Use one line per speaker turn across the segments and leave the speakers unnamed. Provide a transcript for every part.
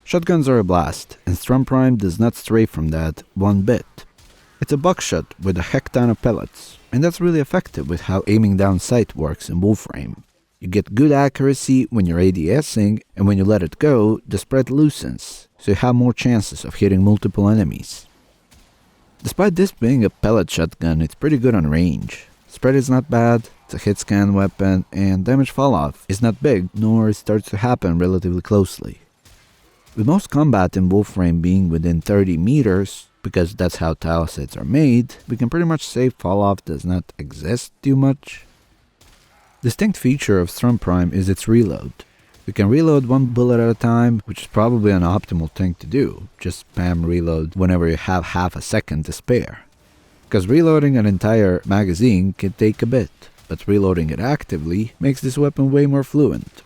Shotguns are a blast, and Strun Prime does not stray from that one bit. It's a buckshot with a heck ton of pellets, and that's really effective with how aiming down sight works in warframe. You get good accuracy when you're ADSing, and when you let it go, the spread loosens, so you have more chances of hitting multiple enemies. Despite this being a pellet shotgun, it's pretty good on range. Spread is not bad, it's a hit scan weapon, and damage falloff is not big, nor it starts to happen relatively closely. With most combat in warframe being within 30 meters, because that's how tile sets are made, we can pretty much say falloff does not exist too much. Distinct feature of Strun Prime is its reload. You can reload one bullet at a time, which is probably an optimal thing to do. Just spam reload whenever you have half a second to spare. Because reloading an entire magazine can take a bit, but reloading it actively makes this weapon way more fluent.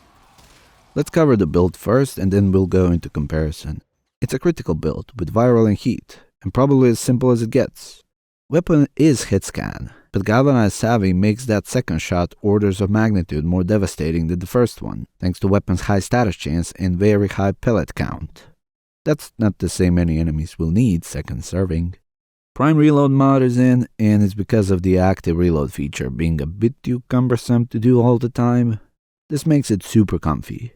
Let's cover the build first and then we'll go into comparison. It's a critical build with viral and heat, and probably as simple as it gets. Weapon is hit scan, but Galvanized Savvy makes that second shot orders of magnitude more devastating than the first one, thanks to weapon's high status chance and very high pellet count. That's not to say many enemies will need second serving. Prime Reload mod is in, and it's because of the active reload feature being a bit too cumbersome to do all the time. This makes it super comfy.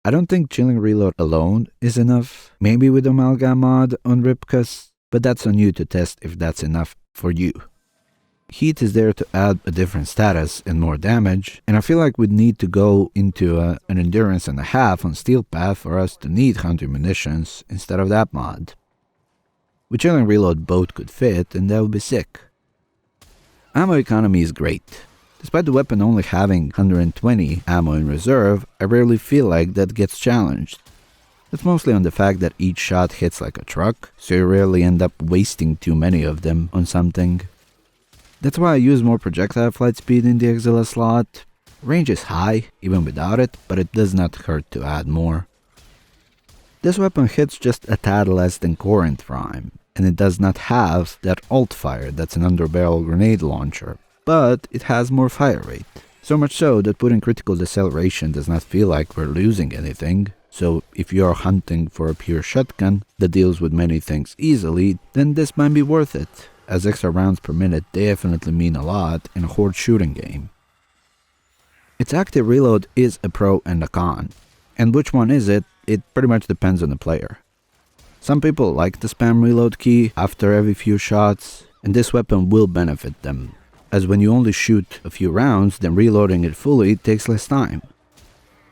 I don't think chilling reload alone is enough, maybe with Amalgam mod on Ripkas, but that's on you to test if that's enough for you. Heat is there to add a different status and more damage, and I feel like we'd need to go into an endurance and a half on Steel Path for us to need Hunter munitions instead of that mod. With chilling reload both could fit, and that would be sick. Ammo economy is great. Despite the weapon only having 120 ammo in reserve, I rarely feel like that gets challenged. That's mostly on the fact that each shot hits like a truck, so you rarely end up wasting too many of them on something. That's why I use more projectile flight speed in the Exila slot. Range is high, even without it, but it does not hurt to add more. This weapon hits just a tad less than Corinth Prime, and it does not have that alt fire that's an underbarrel grenade launcher, but it has more fire rate. So much so that putting critical deceleration does not feel like we're losing anything. So if you're hunting for a pure shotgun that deals with many things easily, then this might be worth it, as extra rounds per minute definitely mean a lot in a horde shooting game. Its active reload is a pro and a con, and which one is it? It pretty much depends on the player. Some people like the spam reload key after every few shots, and this weapon will benefit them, as when you only shoot a few rounds, then reloading it fully takes less time.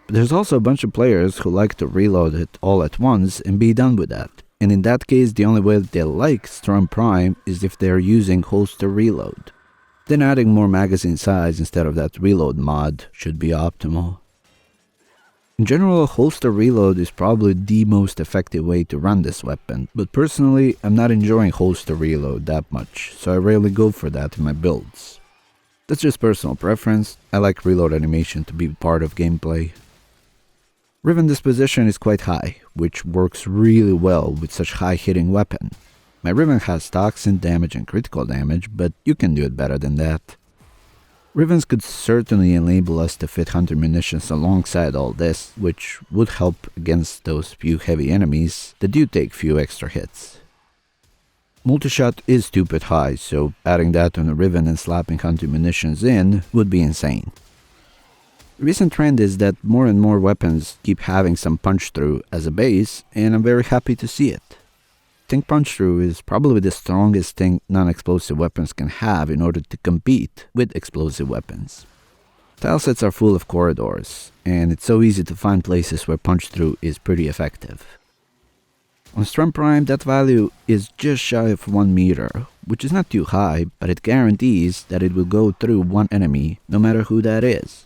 But there's also a bunch of players who like to reload it all at once and be done with that. And in that case, the only way they like Strun Prime is if they're using holster reload. Then adding more magazine size instead of that reload mod should be optimal. In general, holster reload is probably the most effective way to run this weapon, but personally, I'm not enjoying holster reload that much, so I rarely go for that in my builds. That's just personal preference. I like reload animation to be part of gameplay. Riven disposition is quite high, which works really well with such high hitting weapon. My Riven has toxin damage and critical damage, but you can do it better than that. Rivens could certainly enable us to fit hunter munitions alongside all this, which would help against those few heavy enemies that do take few extra hits. Multishot is stupid high, so adding that on a Riven and slapping hunter munitions in would be insane. The recent trend is that more and more weapons keep having some punch-through as a base, and I'm very happy to see it. I think punch-through is probably the strongest thing non-explosive weapons can have in order to compete with explosive weapons. Tile sets are full of corridors, and it's so easy to find places where punch-through is pretty effective. On Strun Prime, that value is just shy of 1 meter, which is not too high, but it guarantees that it will go through one enemy, no matter who that is.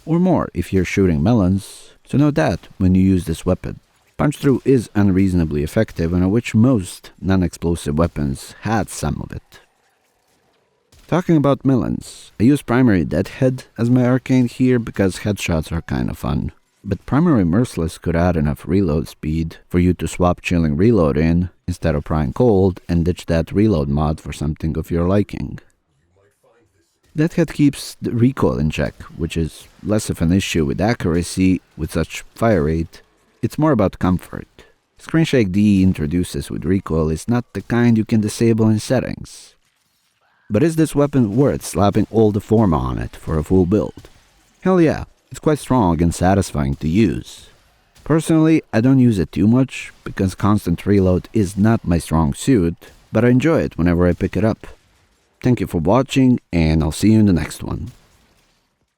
Or more if you're shooting melons, so know that when you use this weapon. Punch-through is unreasonably effective, and I wish most non-explosive weapons had some of it. Talking about melons, I use primary Deadhead as my arcane here because headshots are kinda fun. But primary Merciless could add enough reload speed for you to swap chilling reload in instead of prying cold and ditch that reload mod for something of your liking. Deadhead keeps the recoil in check, which is less of an issue with accuracy with such fire rate, It's more about comfort. Screen Shake D introduces with recoil is not the kind you can disable in settings. But is this weapon worth slapping all the forma on it for a full build? Hell yeah, it's quite strong and satisfying to use. Personally, I don't use it too much because constant reload is not my strong suit, but I enjoy it whenever I pick it up. Thank you for watching, and I'll see you in the next one.